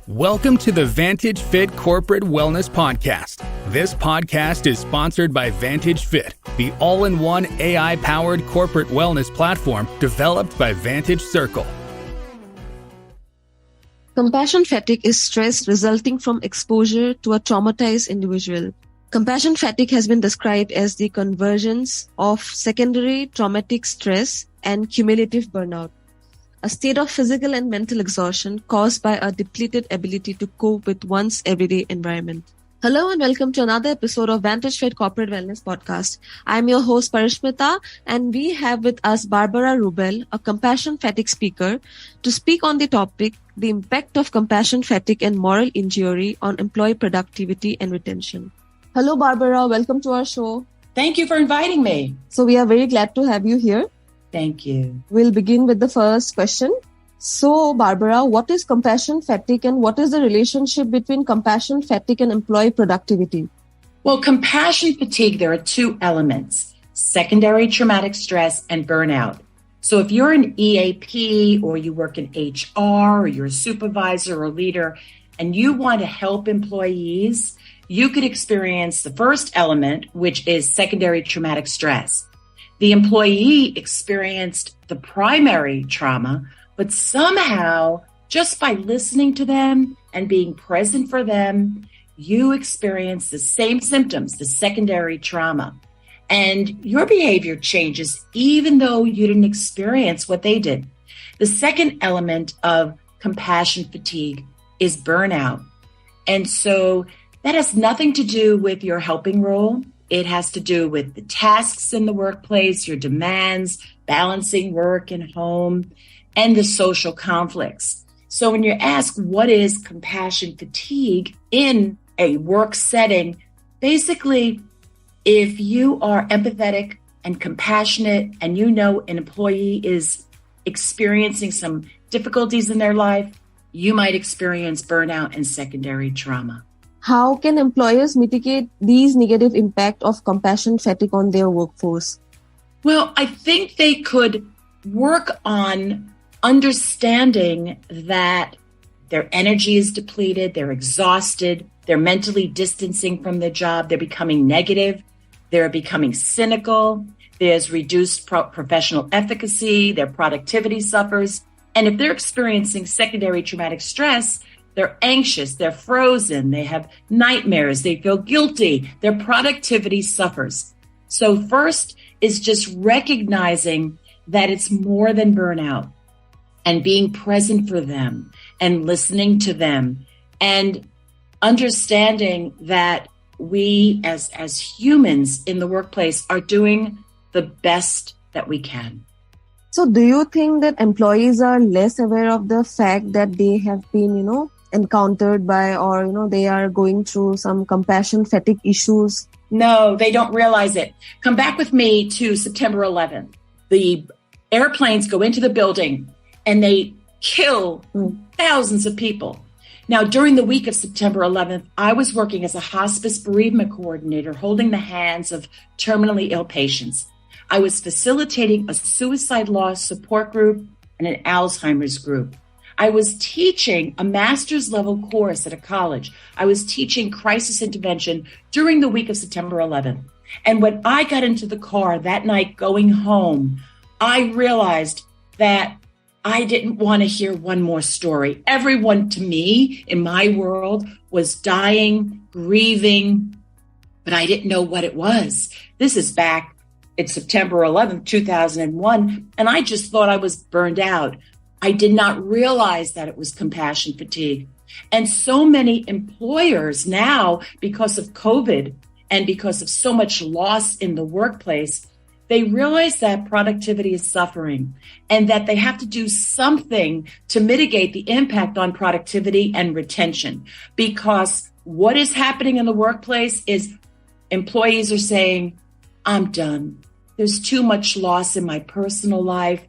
Welcome to the Vantage Fit Corporate Wellness Podcast. This podcast is sponsored by Vantage Fit, the all-in-one AI-powered corporate wellness platform developed by Vantage Circle. Compassion fatigue is stress resulting from exposure to a traumatized individual. Compassion fatigue has been described as the convergence of secondary traumatic stress and cumulative burnout, a state of physical and mental exhaustion caused by a depleted ability to cope with one's everyday environment. Hello and welcome to another episode of Vantage Fit Corporate Wellness Podcast. I'm your host Parishmita, and we have with us Barbara Rubel, a compassion fatigue speaker, to speak on the topic, the impact of compassion fatigue and moral injury on employee productivity and retention. Hello Barbara, welcome to our show. Thank you for inviting me. So we are very glad to have you here. Thank you. We'll begin with the first question. So, Barbara, what is compassion fatigue and what is the relationship between compassion fatigue and employee productivity? Well, compassion fatigue, there are two elements, secondary traumatic stress and burnout. So if you're an EAP or you work in HR or you're a supervisor or leader and you want to help employees, you could experience the first element, which is secondary traumatic stress. The employee experienced the primary trauma, but somehow, just by listening to them and being present for them, you experience the same symptoms, the secondary trauma. And your behavior changes even though you didn't experience what they did. The second element of compassion fatigue is burnout. And so that has nothing to do with your helping role. It has to do with the tasks in the workplace, your demands, balancing work and home, and the social conflicts. So when you ask what is compassion fatigue in a work setting, basically, if you are empathetic and compassionate and you know an employee is experiencing some difficulties in their life, you might experience burnout and secondary trauma. How can employers mitigate these negative impact of compassion fatigue on their workforce? Well, I think they could work on understanding that their energy is depleted, they're exhausted, they're mentally distancing from their job, they're becoming negative, they're becoming cynical, there's reduced professional efficacy, their productivity suffers. And if they're experiencing secondary traumatic stress, they're anxious, they're frozen, they have nightmares, they feel guilty, their productivity suffers. So first is just recognizing that it's more than burnout and being present for them and listening to them and understanding that we as humans in the workplace are doing the best that we can. So do you think that employees are less aware of the fact that they have been, encountered by or, they are going through some compassion fatigue issues? No, they don't realize it. Come back with me to September 11th. The airplanes go into the building and they kill thousands of people. Now, during the week of September 11th, I was working as a hospice bereavement coordinator, holding the hands of terminally ill patients. I was facilitating a suicide loss support group and an Alzheimer's group. I was teaching a master's level course at a college. I was teaching crisis intervention during the week of September 11th. And when I got into the car that night going home, I realized that I didn't want to hear one more story. Everyone to me in my world was dying, grieving, but I didn't know what it was. This is back it's September 11th, 2001, and I just thought I was burned out. I did not realize that it was compassion fatigue. And so many employers now, because of COVID and because of so much loss in the workplace, they realize that productivity is suffering and that they have to do something to mitigate the impact on productivity and retention. Because what is happening in the workplace is employees are saying, I'm done. There's too much loss in my personal life.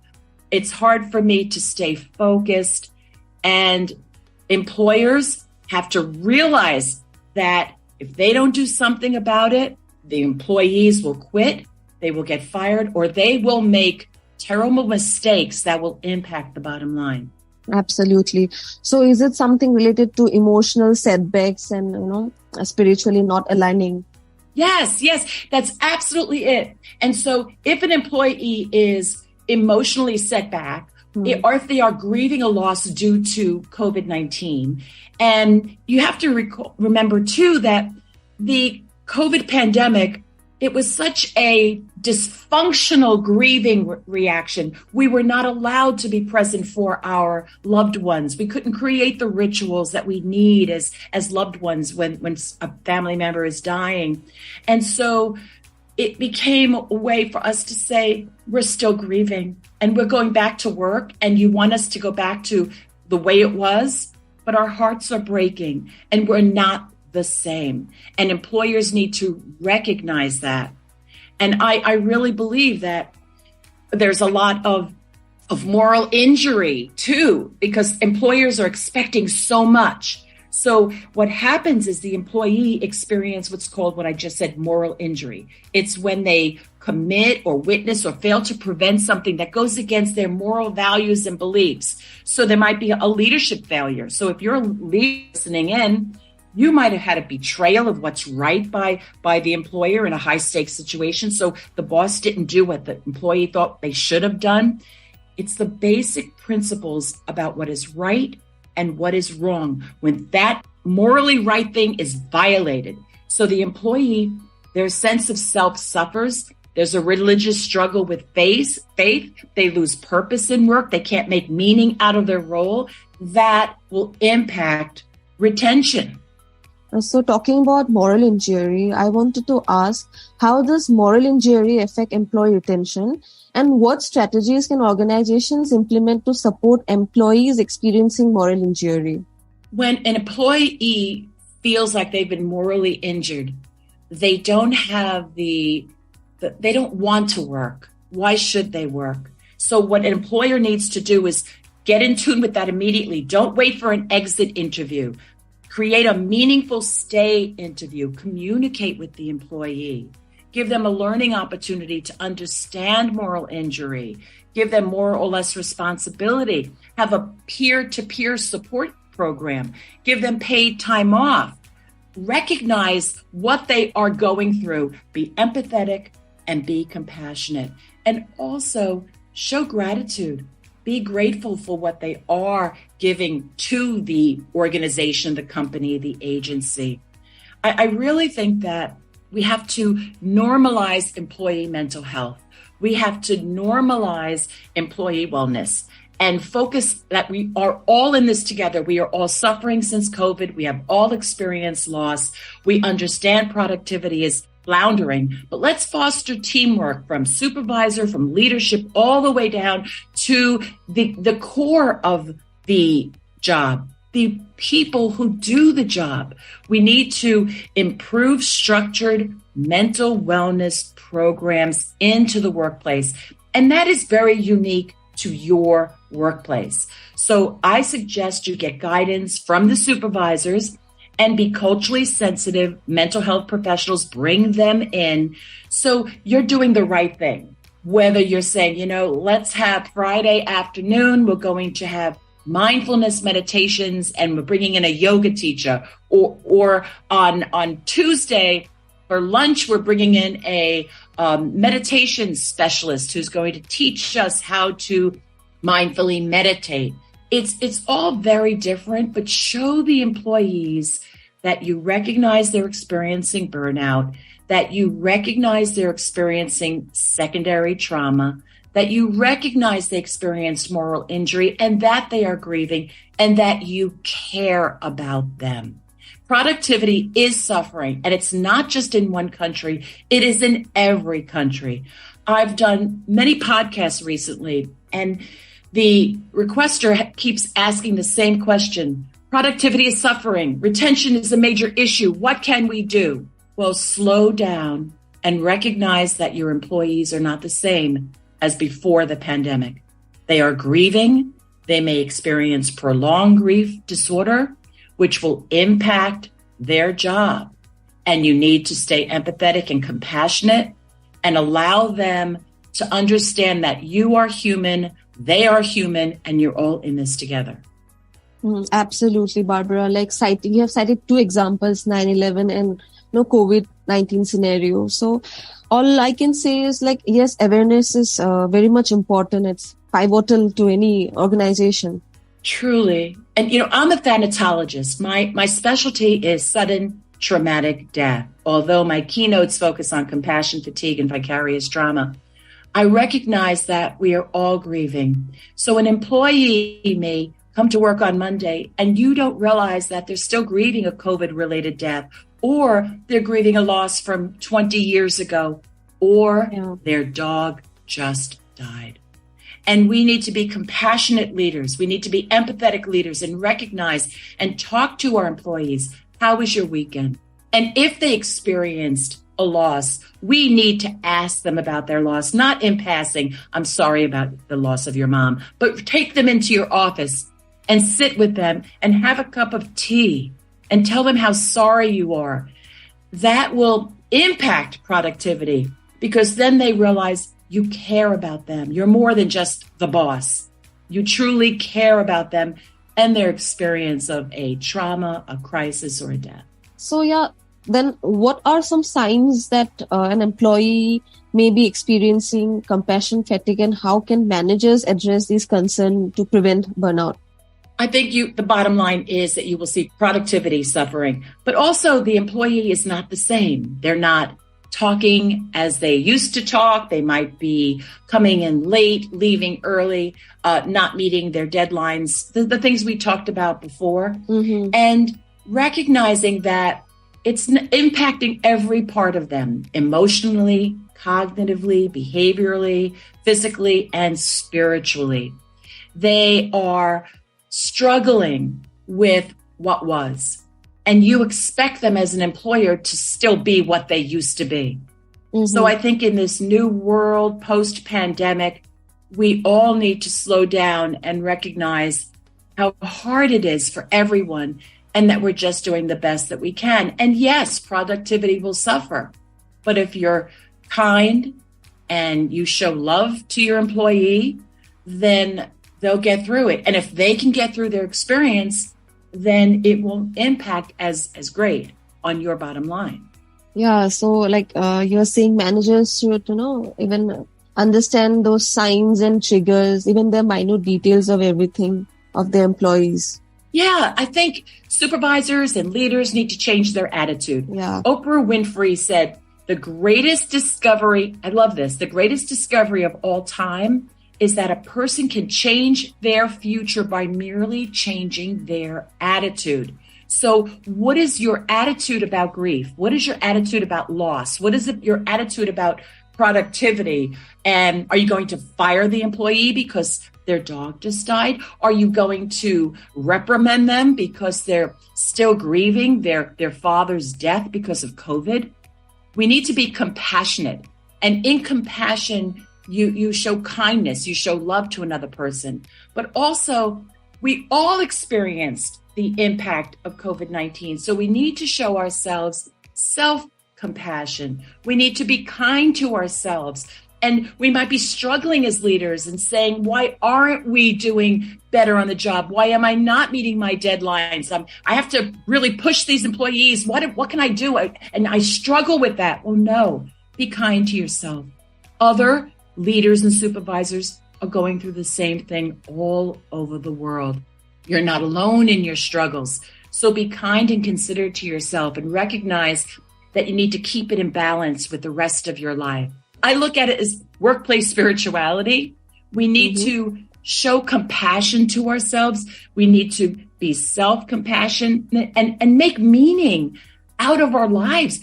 It's hard for me to stay focused. And employers have to realize that if they don't do something about it, the employees will quit, they will get fired, or they will make terrible mistakes that will impact the bottom line. Absolutely. So is it something related to emotional setbacks and, spiritually not aligning? Yes, that's absolutely it. And so if an employee is emotionally set back, or if they are grieving a loss due to COVID-19, and you have to remember too that the COVID pandemic, it was such a dysfunctional grieving reaction. We were not allowed to be present for our loved ones. We couldn't create the rituals that we need as loved ones when a family member is dying. And so it became a way for us to say, we're still grieving and we're going back to work, and you want us to go back to the way it was, but our hearts are breaking and we're not the same. And employers need to recognize that. And I really believe that there's a lot of moral injury too, because employers are expecting so much. So what happens is the employee experience what's called, what I just said, moral injury. It's when they commit or witness or fail to prevent something that goes against their moral values and beliefs. So there might be a leadership failure. So if you're listening in, you might have had a betrayal of what's right by the employer in a high stakes situation. So the boss didn't do what the employee thought they should have done. It's the basic principles about what is right and what is wrong when that morally right thing is violated. So the employee, their sense of self suffers. There's a religious struggle with faith. They lose purpose in work. They can't make meaning out of their role. That will impact retention. So talking about moral injury, I wanted to ask, how does moral injury affect employee retention, and what strategies can organizations implement to support employees experiencing moral injury? When an employee feels like they've been morally injured, they don't have they don't want to work. Why should they work? So what an employer needs to do is get in tune with that immediately. Don't wait for an exit interview. Create a meaningful stay interview. Communicate with the employee. Give them a learning opportunity to understand moral injury. Give them more or less responsibility. Have a peer-to-peer support program. Give them paid time off. Recognize what they are going through. Be empathetic and be compassionate. And also show gratitude. Be grateful for what they are giving to the organization, the company, the agency. I really think that we have to normalize employee mental health. We have to normalize employee wellness and focus that we are all in this together. We are all suffering since COVID. We have all experienced loss. We understand productivity is floundering, but let's foster teamwork from supervisor, from leadership, all the way down to the core of the job, the people who do the job. We need to improve structured mental wellness programs into the workplace. And that is very unique to your workplace. So I suggest you get guidance from the supervisors and be culturally sensitive mental health professionals, bring them in. So you're doing the right thing. Whether you're saying, let's have Friday afternoon, we're going to have mindfulness meditations and we're bringing in a yoga teacher, or on Tuesday for lunch, we're bringing in a meditation specialist who's going to teach us how to mindfully meditate. It's all very different, but show the employees that you recognize they're experiencing burnout, that you recognize they're experiencing secondary trauma, that you recognize they experienced moral injury and that they are grieving, and that you care about them. Productivity is suffering, and it's not just in one country. It is in every country. I've done many podcasts recently, and the requester keeps asking the same question. Productivity is suffering. Retention is a major issue. What can we do? Well, slow down and recognize that your employees are not the same as before the pandemic. They are grieving. They may experience prolonged grief disorder, which will impact their job. And you need to stay empathetic and compassionate and allow them to understand that you are human They are human and you're all in this together. Absolutely, Barbara. You have cited two examples, 9/11 and COVID-19 scenario. So all I can say is yes, awareness is very much important. It's pivotal to any organization. Truly. And, I'm a thanatologist. My specialty is sudden traumatic death. Although my keynotes focus on compassion, fatigue, and vicarious trauma, I recognize that we are all grieving. So an employee may come to work on Monday and you don't realize that they're still grieving a COVID-related death, or they're grieving a loss from 20 years ago, or their dog just died. And we need to be compassionate leaders. We need to be empathetic leaders and recognize and talk to our employees. How was your weekend? And if they experienced a loss, we need to ask them about their loss, not in passing, I'm sorry about the loss of your mom, but take them into your office and sit with them and have a cup of tea and tell them how sorry you are. That will impact productivity because then they realize you care about them. You're more than just the boss. You truly care about them and their experience of a trauma, a crisis, or a death. So then what are some signs that an employee may be experiencing compassion fatigue, and how can managers address these concerns to prevent burnout? I think the bottom line is that you will see productivity suffering, but also the employee is not the same. They're not talking as they used to talk. They might be coming in late, leaving early, not meeting their deadlines, the things we talked about before, and recognizing that it's impacting every part of them, emotionally, cognitively, behaviorally, physically, and spiritually. They are struggling with what was. And you expect them as an employer to still be what they used to be. So I think in this new world, post-pandemic, we all need to slow down and recognize how hard it is for everyone and that we're just doing the best that we can. And yes, productivity will suffer. But if you're kind and you show love to your employee, then they'll get through it. And if they can get through their experience, then it won't impact as great on your bottom line. Yeah, so you're saying managers should, even understand those signs and triggers, even the minute details of everything of their employees. Yeah, I think supervisors and leaders need to change their attitude. Yeah. Oprah Winfrey said, the greatest discovery, I love this, the greatest discovery of all time is that a person can change their future by merely changing their attitude. So what is your attitude about grief? What is your attitude about loss? What is your attitude about productivity? And are you going to fire the employee because their dog just died? Are you going to reprimand them because they're still grieving their father's death because of COVID? We need to be compassionate. And in compassion, you show kindness, you show love to another person. But also, we all experienced the impact of COVID-19. So we need to show ourselves self-compassion. We need to be kind to ourselves. And we might be struggling as leaders and saying, why aren't we doing better on the job? Why am I not meeting my deadlines? I have to really push these employees. What can I do? And I struggle with that. Well, no, be kind to yourself. Other leaders and supervisors are going through the same thing all over the world. You're not alone in your struggles. So be kind and considerate to yourself and recognize that you need to keep it in balance with the rest of your life. I look at it as workplace spirituality. We need to show compassion to ourselves. We need to be self-compassionate and make meaning out of our lives.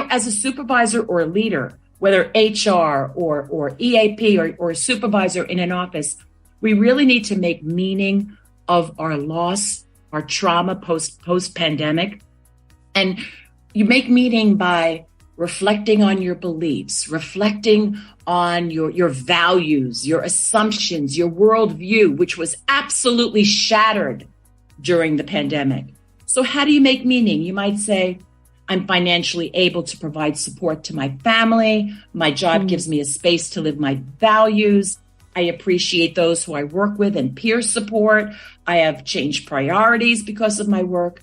As a supervisor or a leader, whether HR or EAP or a supervisor in an office, we really need to make meaning of our loss, our trauma post-pandemic. And you make meaning by reflecting on your beliefs, reflecting on your values, your assumptions, your worldview, which was absolutely shattered during the pandemic. So how do you make meaning? You might say, I'm financially able to provide support to my family. My job gives me a space to live my values. I appreciate those who I work with and peer support. I have changed priorities because of my work.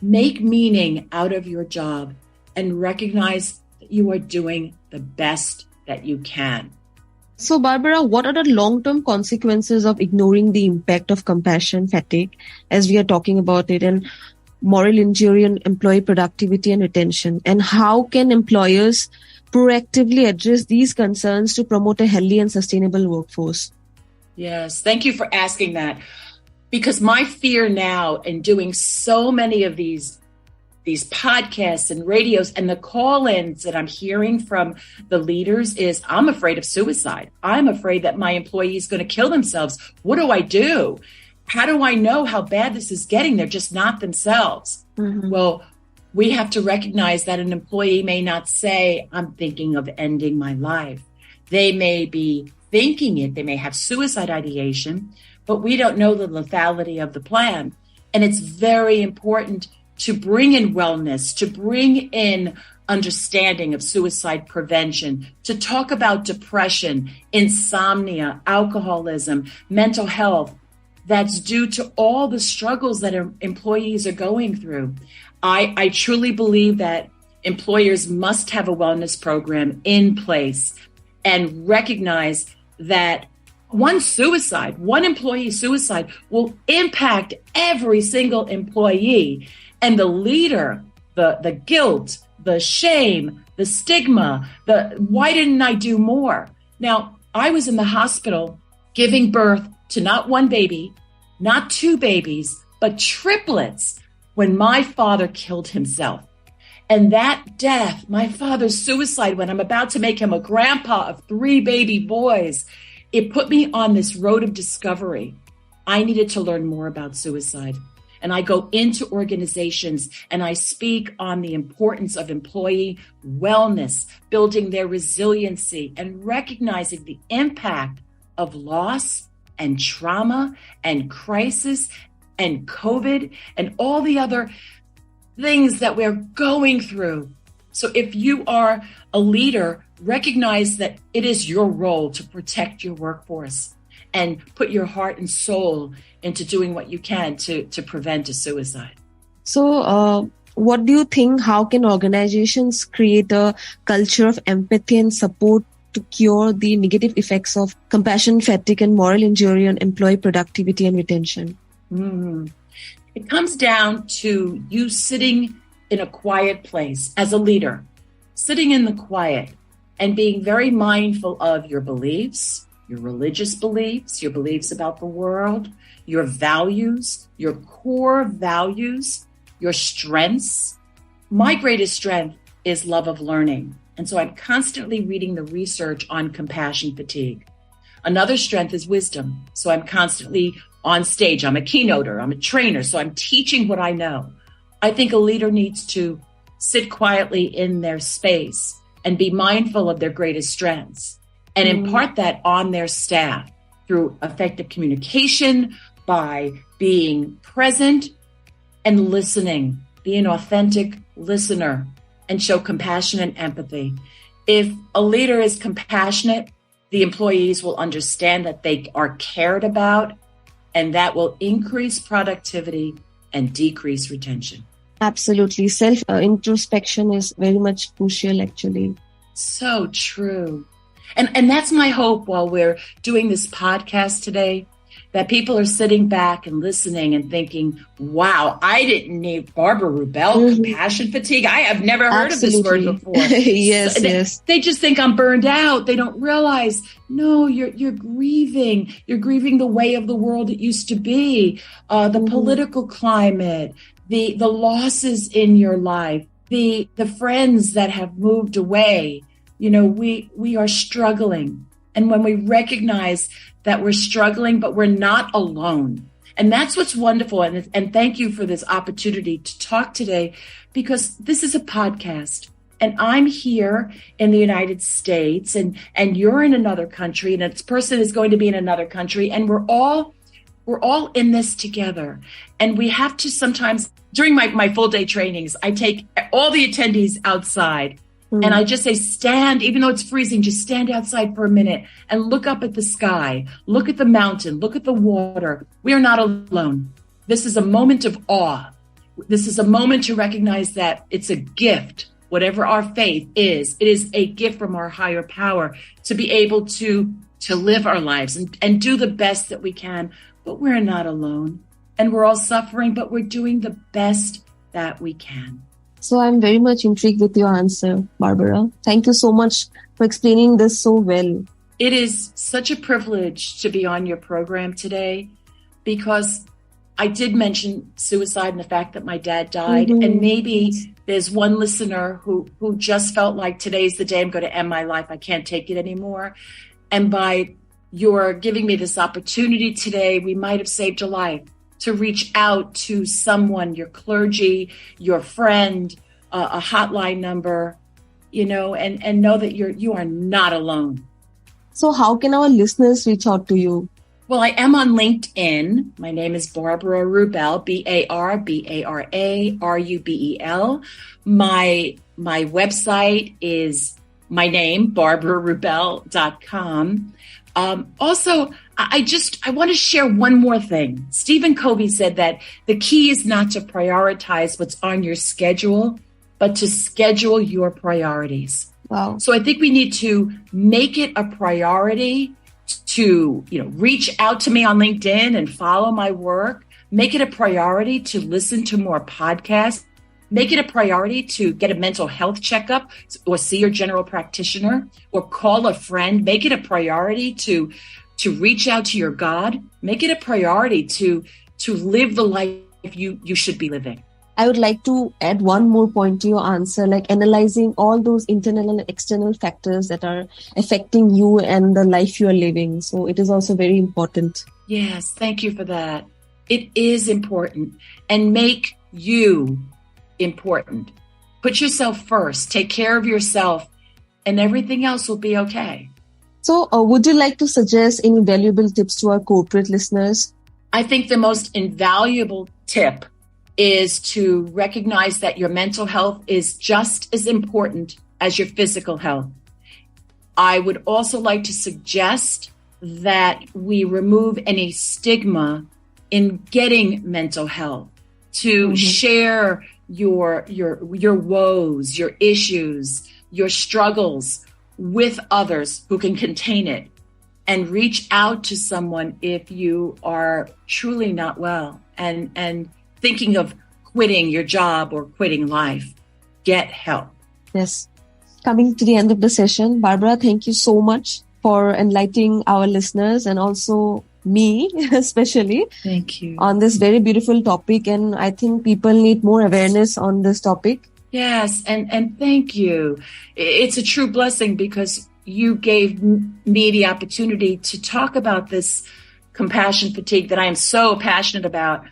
Make meaning out of your job and recognize that you are doing the best that you can. So, Barbara, what are the long-term consequences of ignoring the impact of compassion fatigue, as we are talking about it, and moral injury on employee productivity and retention? And how can employers proactively address these concerns to promote a healthy and sustainable workforce? Yes, thank you for asking that. Because my fear now in doing so many of these podcasts and radios and the call-ins that I'm hearing from the leaders is I'm afraid of suicide. I'm afraid that my employee is going to kill themselves. What do I do? How do I know how bad this is getting? They're just not themselves. Mm-hmm. Well, we have to recognize that an employee may not say, I'm thinking of ending my life. They may be thinking it. They may have suicide ideation, but we don't know the lethality of the plan. And it's very important to bring in wellness, to bring in understanding of suicide prevention, to talk about depression, insomnia, alcoholism, mental health that's due to all the struggles that employees are going through. I truly believe that employers must have a wellness program in place and recognize that one employee suicide will impact every single employee. And the leader, the guilt, the shame, the stigma, why didn't I do more? Now, I was in the hospital giving birth to not one baby, not two babies, but triplets when my father killed himself. And that death, my father's suicide, when I'm about to make him a grandpa of 3 baby boys, it put me on this road of discovery. I needed to learn more about suicide. And I go into organizations and I speak on the importance of employee wellness, building their resiliency and recognizing the impact of loss and trauma and crisis and COVID and all the other things that we're going through. So if you are a leader, recognize that it is your role to protect your workforce and put your heart and soul into doing what you can to prevent a suicide. So what do you think, how can organizations create a culture of empathy and support to cure the negative effects of compassion fatigue and moral injury on employee productivity and retention? It comes down to you sitting in a quiet place as a leader, sitting in the quiet and being very mindful of your beliefs, your religious beliefs, your beliefs about the world, your values, your core values, your strengths. My greatest strength is love of learning. And so I'm constantly reading the research on compassion fatigue. Another strength is wisdom. So I'm constantly on stage. I'm a keynoter. I'm a trainer. So I'm teaching what I know. I think a leader needs to sit quietly in their space and be mindful of their greatest strengths and impart that on their staff through effective communication, by being present and listening, be an authentic listener and show compassion and empathy. If a leader is compassionate, the employees will understand that they are cared about, and that will increase productivity and decrease retention. Absolutely. Self-introspection is very much crucial, actually. So true. And that's my hope while we're doing this podcast today, that people are sitting back and listening and thinking, wow, I didn't need Barbara Rubel, compassion fatigue. I have never heard of this word before. Yes. They just think I'm burned out. They don't realize, no, you're grieving. You're grieving the way of the world it used to be, the political climate, the losses in your life, the friends that have moved away. You know, we are struggling. And when we recognize that we're struggling, but we're not alone. And that's what's wonderful. And thank you for this opportunity to talk today, because this is a podcast. And I'm here in the United States and you're in another country, and this person is going to be in another country. And we're all in this together. And we have to sometimes, during my full day trainings, I take all the attendees outside And I just say, stand, even though it's freezing, just stand outside for a minute and look up at the sky, look at the mountain, look at the water. We are not alone. This is a moment of awe. This is a moment to recognize that it's a gift. Whatever our faith is, it is a gift from our higher power to be able to live our lives and do the best that we can. But we're not alone. And we're all suffering, but we're doing the best that we can. So I'm very much intrigued with your answer, Barbara. Thank you so much for explaining this so well. It is such a privilege to be on your program today because I did mention suicide and the fact that my dad died. And maybe there's one listener who just felt like today's the day I'm going to end my life. I can't take it anymore. And by your giving me this opportunity today, we might have saved a life to reach out to someone, your clergy, your friend, a hotline number, and know that you are not alone. So how can our listeners reach out to you? Well, I am on LinkedIn. My name is Barbara Rubel, BARBARARUBEL. My website is my name, barbararubel.com. Also, I want to share one more thing. Stephen Covey said that the key is not to prioritize what's on your schedule, but to schedule your priorities. Wow. So I think we need to make it a priority to, reach out to me on LinkedIn and follow my work. Make it a priority to listen to more podcasts. Make it a priority to get a mental health checkup or see your general practitioner or call a friend. Make it a priority to reach out to your God. Make it a priority to live the life you should be living. I would like to add one more point to your answer, like analyzing all those internal and external factors that are affecting you and the life you are living. So it is also very important. Yes, thank you for that. It is important. And make you important. Put yourself first. Take care of yourself, and everything else will be okay. So would you like to suggest any valuable tips to our corporate listeners? I think the most invaluable tip is to recognize that your mental health is just as important as your physical health. I would also like to suggest that we remove any stigma in getting mental health, to share your woes, your issues, your struggles with others who can contain it, and reach out to someone if you are truly not well and thinking of quitting your job or quitting life. Get help. Yes. Coming to the end of the session, Barbara, thank you so much for enlightening our listeners and also me, especially. Thank you. On this very beautiful topic. And I think people need more awareness on this topic. Yes. And thank you. It's a true blessing because you gave me the opportunity to talk about this compassion fatigue that I am so passionate about,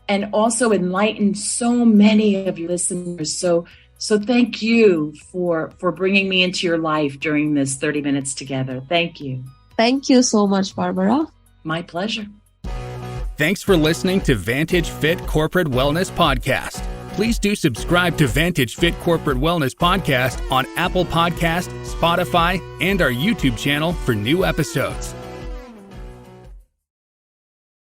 and also enlighten so many of your listeners. So thank you for bringing me into your life during this 30 minutes together. Thank you. Thank you so much, Barbara. My pleasure. Thanks for listening to Vantage Fit Corporate Wellness Podcast. Please do subscribe to Vantage Fit Corporate Wellness Podcast on Apple Podcasts, Spotify, and our YouTube channel for new episodes.